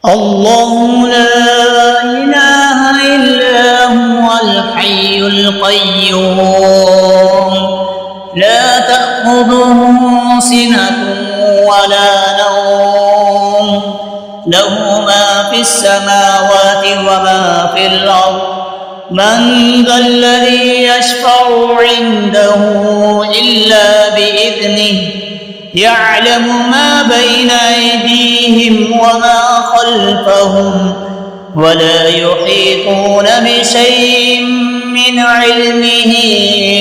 الله لا إله إلا هو الحي القيوم لا تأخذه سنة ولا نوم له ما في السماوات وما في الأرض من ذا الذي يشفع عنده إلا بإذنه يعلم ما بين أيديهم وما خلفهم ولا يحيطون بشيء من علمه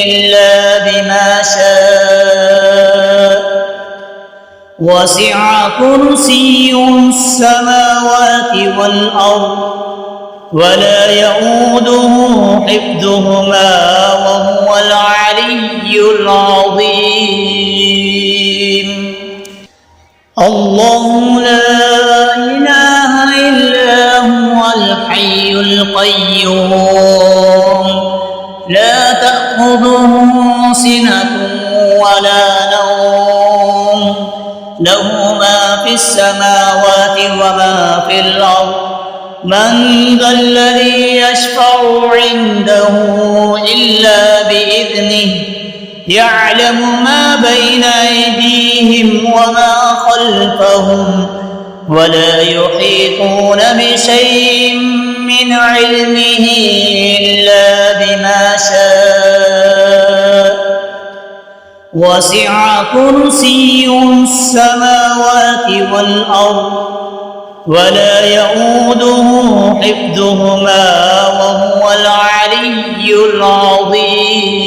إلا بما شاء وسع كرسيه السماوات والأرض ولا يؤوده حفظهما وهو العلي العظيم الله لا إله إلا هو الحي القيوم لا تأخذه سنة ولا نوم له ما في السماوات وما في الأرض من ذا الذي يشفع عنده إلا بإذنه يعلم ما بين أيديهم وما خلفهم ولا يحيطون بشيء من علمه إلا بما شاء وسع كرسيه السماوات والأرض ولا يؤوده حفظهما وهو العلي العظيم